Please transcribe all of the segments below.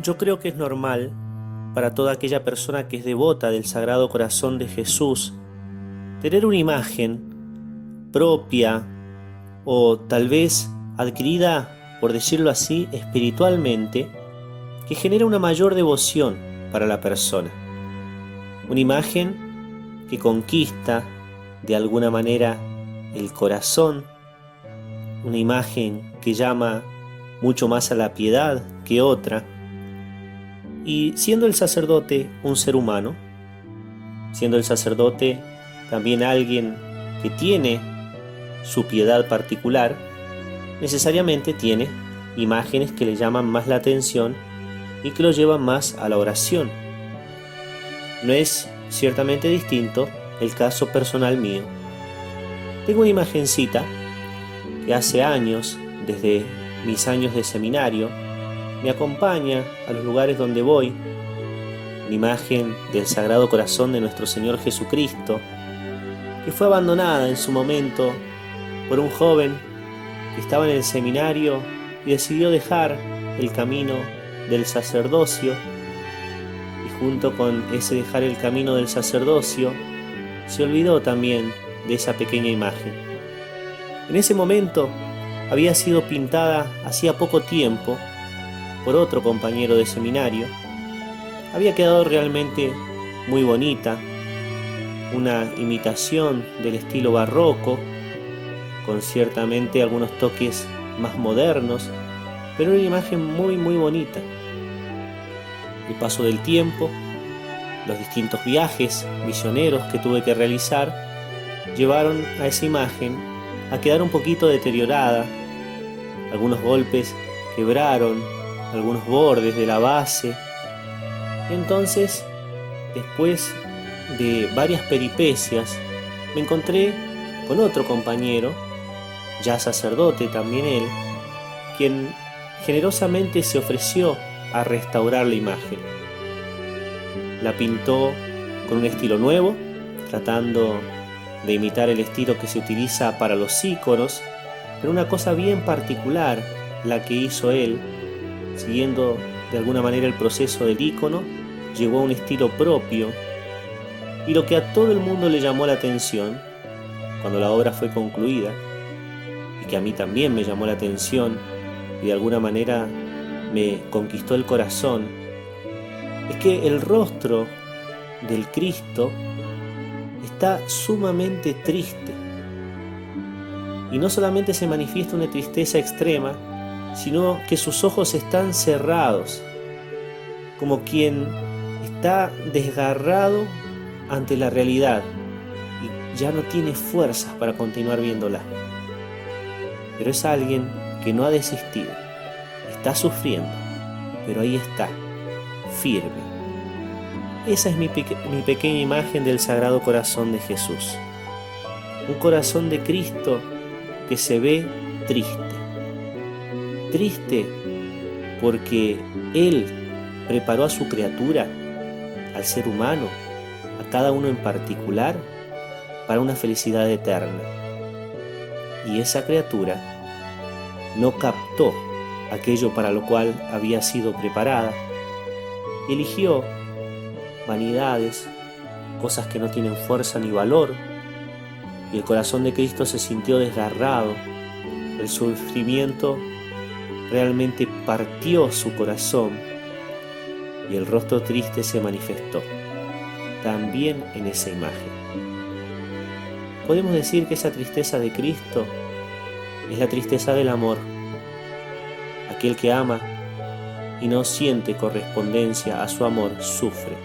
Yo creo que es normal para toda aquella persona que es devota del Sagrado Corazón de Jesús tener una imagen propia o tal vez adquirida, por decirlo así, espiritualmente, que genera una mayor devoción para la persona. Una imagen que conquista de alguna manera el corazón, una imagen que llama mucho más a la piedad que otra. Y siendo el sacerdote un ser humano, siendo el sacerdote también alguien que tiene su piedad particular, necesariamente tiene imágenes que le llaman más la atención y que lo llevan más a la oración. No es ciertamente distinto el caso personal mío. Tengo una imagencita que hace años, desde mis años de seminario, me acompaña a los lugares donde voy, una imagen del Sagrado Corazón de nuestro Señor Jesucristo, que fue abandonada en su momento por un joven que estaba en el seminario y decidió dejar el camino del sacerdocio, y junto con ese dejar el camino del sacerdocio, se olvidó también de esa pequeña imagen. En ese momento había sido pintada hacía poco tiempo por otro compañero de seminario. Había quedado realmente muy bonita, una imitación del estilo barroco, con ciertamente algunos toques más modernos, pero una imagen muy bonita. El paso del tiempo, los distintos viajes misioneros que tuve que realizar, llevaron a esa imagen a quedar un poquito deteriorada. Algunos golpes quebraron algunos bordes de la base. Entonces, después de varias peripecias, me encontré con otro compañero, ya sacerdote también él, quien generosamente se ofreció a restaurar la imagen. La pintó con un estilo nuevo, tratando de imitar el estilo que se utiliza para los íconos, pero una cosa bien particular la que hizo él. Siguiendo de alguna manera el proceso del ícono, llegó a un estilo propio, y lo que a todo el mundo le llamó la atención cuando la obra fue concluida, y que a mí también me llamó la atención y de alguna manera me conquistó el corazón, es que el rostro del Cristo está sumamente triste, y no solamente se manifiesta una tristeza extrema, sino que sus ojos están cerrados, como quien está desgarrado ante la realidad y ya no tiene fuerzas para continuar viéndola. Pero es alguien que no ha desistido, está sufriendo, pero ahí está, firme. Esa es mi pequeña imagen del Sagrado Corazón de Jesús. Un corazón de Cristo que se ve triste. Triste porque Él preparó a su criatura, al ser humano, a cada uno en particular, para una felicidad eterna. Y esa criatura no captó aquello para lo cual había sido preparada. Eligió vanidades, cosas que no tienen fuerza ni valor, y el corazón de Cristo se sintió desgarrado. El sufrimiento realmente partió su corazón y el rostro triste se manifestó también en esa imagen. Podemos decir que esa tristeza de Cristo es la tristeza del amor. Aquel que ama y no siente correspondencia a su amor sufre.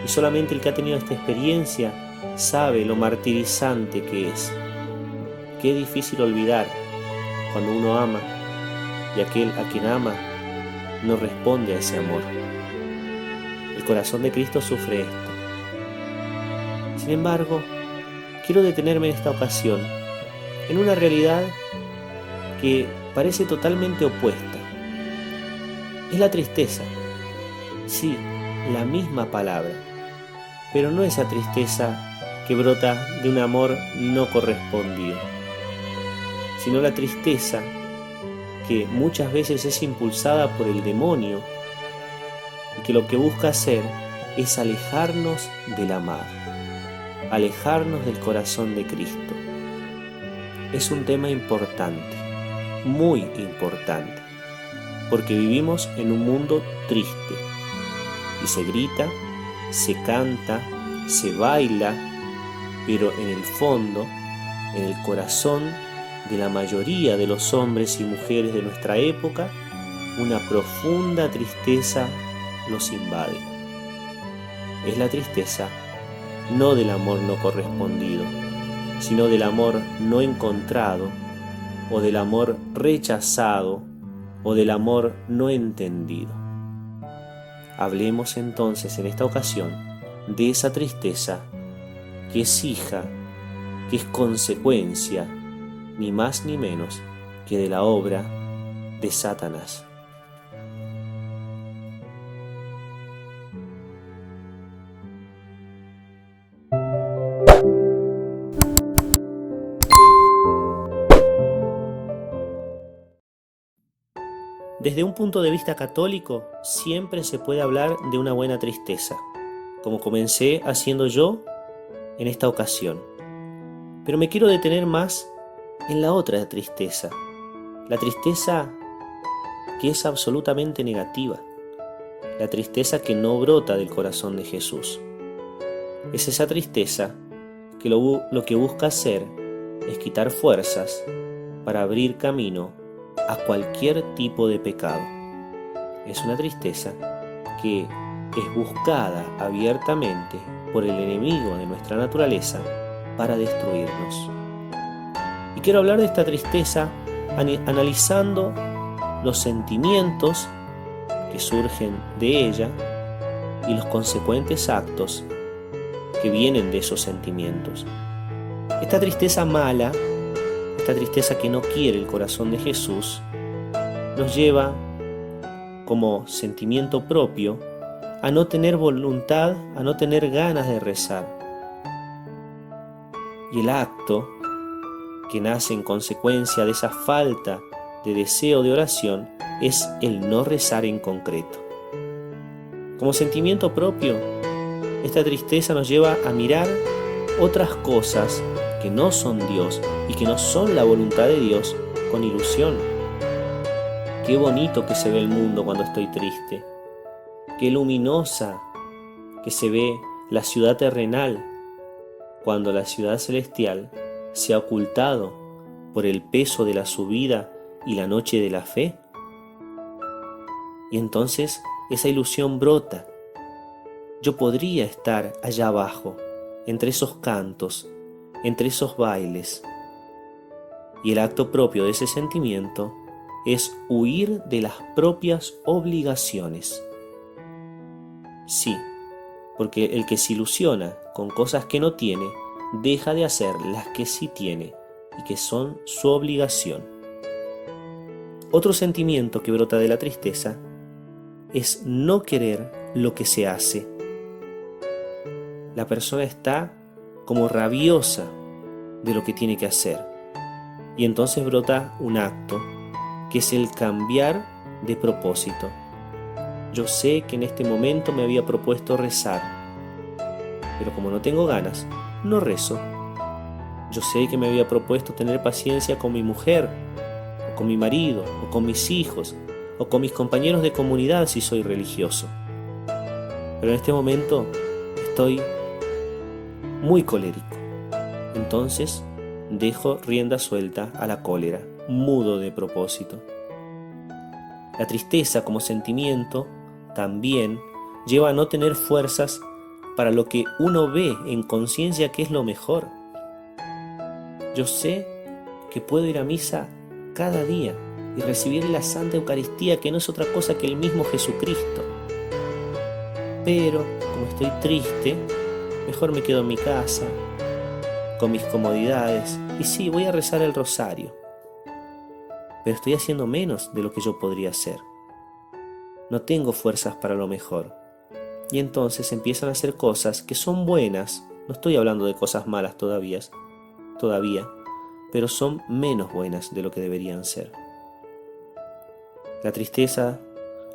Y solamente el que ha tenido esta experiencia sabe lo martirizante que es. Qué difícil olvidar cuando uno ama y aquel a quien ama no responde a ese amor. El corazón de Cristo sufre esto. Sin embargo, quiero detenerme en esta ocasión en una realidad que parece totalmente opuesta. Es la tristeza. Sí, la misma palabra, pero no esa tristeza que brota de un amor no correspondido, sino la tristeza que muchas veces es impulsada por el demonio que lo que busca hacer es alejarnos del amar, alejarnos del corazón de Cristo. Es un tema importante, muy importante, porque vivimos en un mundo triste y se grita, se canta, se baila, pero en el fondo, en el corazón de la mayoría de los hombres y mujeres de nuestra época, una profunda tristeza los invade. Es la tristeza no del amor no correspondido, sino del amor no encontrado, o del amor rechazado, o del amor no entendido. Hablemos entonces en esta ocasión de esa tristeza que es hija, que es consecuencia, ni más ni menos que de la obra de Satanás. Desde un punto de vista católico, siempre se puede hablar de una buena tristeza, como comencé haciendo yo en esta ocasión. Pero me quiero detener más en la otra tristeza, la tristeza que es absolutamente negativa, la tristeza que no brota del corazón de Jesús. Es esa tristeza que lo que busca hacer es quitar fuerzas para abrir camino a cualquier tipo de pecado. Es una tristeza que es buscada abiertamente por el enemigo de nuestra naturaleza para destruirnos. Y quiero hablar de esta tristeza analizando los sentimientos que surgen de ella y los consecuentes actos que vienen de esos sentimientos. Esta tristeza mala, esta tristeza que no quiere el corazón de Jesús, nos lleva como sentimiento propio a no tener voluntad, a no tener ganas de rezar. Y el acto que nace en consecuencia de esa falta de deseo de oración es el no rezar en concreto. Como sentimiento propio, esta tristeza nos lleva a mirar otras cosas que no son Dios y que no son la voluntad de Dios con ilusión. Qué bonito que se ve el mundo cuando estoy triste. Qué luminosa que se ve la ciudad terrenal cuando la ciudad celestial se ha ocultado por el peso de la subida y la noche de la fe. Y entonces esa ilusión brota. Yo podría estar allá abajo, entre esos cantos, entre esos bailes. Y el acto propio de ese sentimiento es huir de las propias obligaciones. Sí, porque el que se ilusiona con cosas que no tiene, deja de hacer las que sí tiene y que son su obligación. Otro sentimiento que brota de la tristeza es no querer lo que se hace. La persona está como rabiosa de lo que tiene que hacer. Y entonces brota un acto, que es el cambiar de propósito. Yo sé que en este momento me había propuesto rezar, pero como no tengo ganas, no rezo. Yo sé que me había propuesto tener paciencia con mi mujer, o con mi marido, o con mis hijos, o con mis compañeros de comunidad si soy religioso. Pero en este momento estoy muy colérico. Entonces dejo rienda suelta a la cólera, mudo de propósito. La tristeza como sentimiento también lleva a no tener fuerzas para lo que uno ve en conciencia que es lo mejor. Yo sé que puedo ir a misa cada día y recibir la Santa Eucaristía, que no es otra cosa que el mismo Jesucristo. Pero como estoy triste, mejor me quedo en mi casa, con mis comodidades, y sí, voy a rezar el rosario. Pero estoy haciendo menos de lo que yo podría hacer. No tengo fuerzas para lo mejor. Y entonces empiezan a hacer cosas que son buenas, no estoy hablando de cosas malas todavía, pero son menos buenas de lo que deberían ser. La tristeza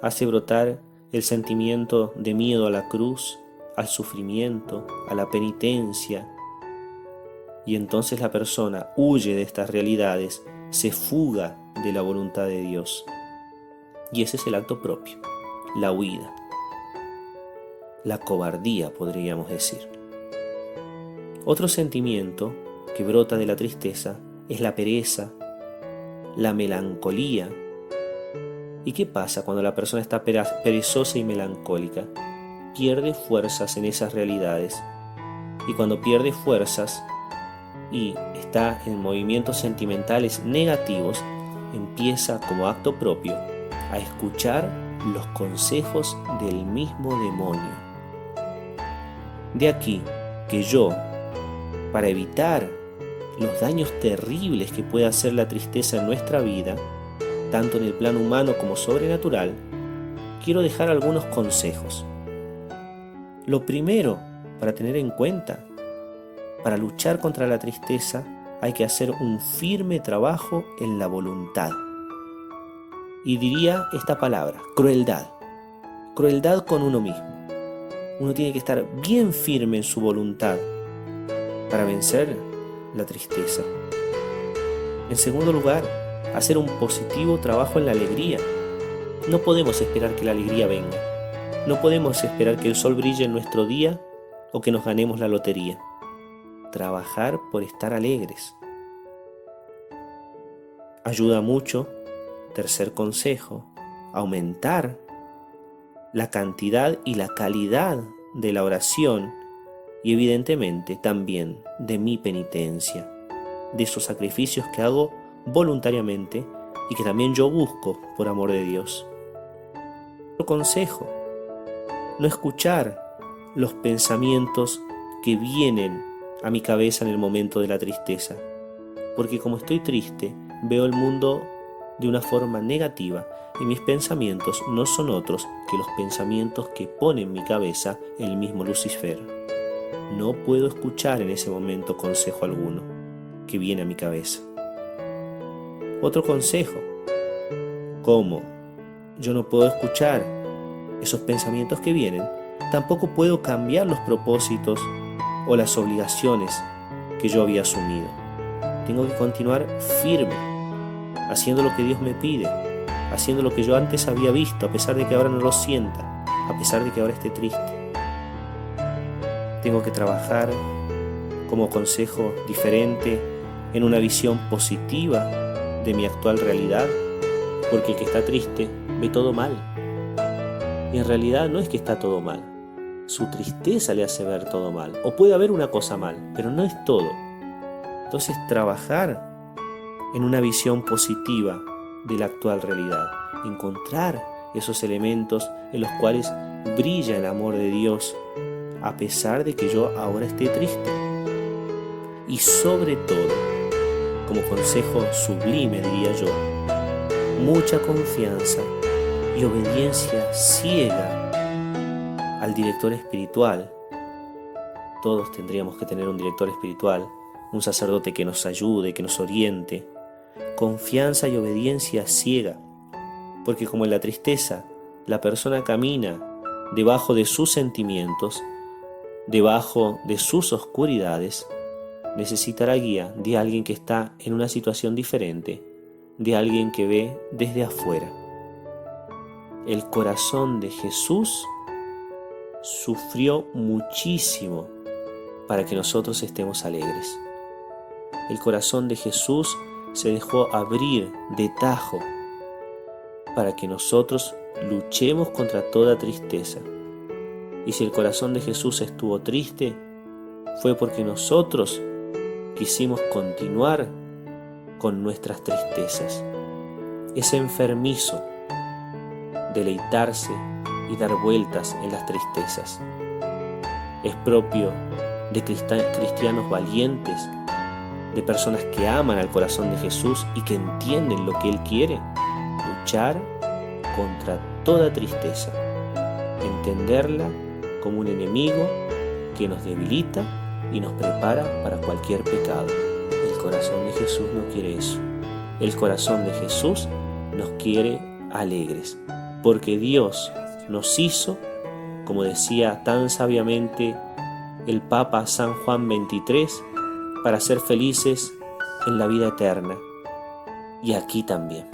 hace brotar el sentimiento de miedo a la cruz, al sufrimiento, a la penitencia. Y entonces la persona huye de estas realidades, se fuga de la voluntad de Dios. Y ese es el acto propio, la huida, la cobardía, podríamos decir. Otro sentimiento que brota de la tristeza es la pereza, la melancolía. ¿Y qué pasa cuando la persona está perezosa y melancólica? Pierde fuerzas en esas realidades. Y cuando pierde fuerzas y está en movimientos sentimentales negativos, empieza como acto propio a escuchar los consejos del mismo demonio. De aquí que yo, para evitar los daños terribles que puede hacer la tristeza en nuestra vida, tanto en el plano humano como sobrenatural, quiero dejar algunos consejos. Lo primero para tener en cuenta: para luchar contra la tristeza hay que hacer un firme trabajo en la voluntad. Y diría esta palabra, crueldad. Crueldad con uno mismo. Uno tiene que estar bien firme en su voluntad para vencer la tristeza. En segundo lugar, hacer un positivo trabajo en la alegría. No podemos esperar que la alegría venga. No podemos esperar que el sol brille en nuestro día o que nos ganemos la lotería. Trabajar por estar alegres. Ayuda mucho, tercer consejo, aumentar la cantidad y la calidad de la oración y evidentemente también de mi penitencia, de esos sacrificios que hago voluntariamente y que también yo busco por amor de Dios. Otro consejo: no escuchar los pensamientos que vienen a mi cabeza en el momento de la tristeza, porque como estoy triste, veo el mundo de una forma negativa y mis pensamientos no son otros que los pensamientos que pone en mi cabeza el mismo Lucifer. No puedo escuchar en ese momento consejo alguno que viene a mi cabeza. Otro consejo: como yo no puedo escuchar esos pensamientos que vienen, tampoco puedo cambiar los propósitos o las obligaciones que yo había asumido. Tengo que continuar firme, haciendo lo que Dios me pide, haciendo lo que yo antes había visto, a pesar de que ahora no lo sienta, a pesar de que ahora esté triste. Tengo que trabajar como consejo diferente en una visión positiva de mi actual realidad, porque el que está triste ve todo mal. Y en realidad no es que está todo mal, su tristeza le hace ver todo mal, o puede haber una cosa mal, pero no es todo. Entonces trabajar en una visión positiva de la actual realidad, encontrar esos elementos en los cuales brilla el amor de Dios, a pesar de que yo ahora esté triste. Y sobre todo, como consejo sublime diría yo, mucha confianza y obediencia ciega al director espiritual. Todos tendríamos que tener un director espiritual, un sacerdote que nos ayude, que nos oriente. Confianza y obediencia ciega, porque como en la tristeza la persona camina debajo de sus sentimientos, debajo de sus oscuridades, necesitará guía de alguien que está en una situación diferente, de alguien que ve desde afuera. El corazón de Jesús sufrió muchísimo para que nosotros estemos alegres. El corazón de Jesús se dejó abrir de tajo para que nosotros luchemos contra toda tristeza. Y si el corazón de Jesús estuvo triste, fue porque nosotros quisimos continuar con nuestras tristezas. Es enfermizo deleitarse y dar vueltas en las tristezas. Es propio de cristianos valientes, de personas que aman al corazón de Jesús y que entienden lo que Él quiere, luchar contra toda tristeza, entenderla como un enemigo que nos debilita y nos prepara para cualquier pecado. El corazón de Jesús no quiere eso. El corazón de Jesús nos quiere alegres, porque Dios nos hizo, como decía tan sabiamente el Papa San Juan XXIII, para ser felices en la vida eterna y aquí también.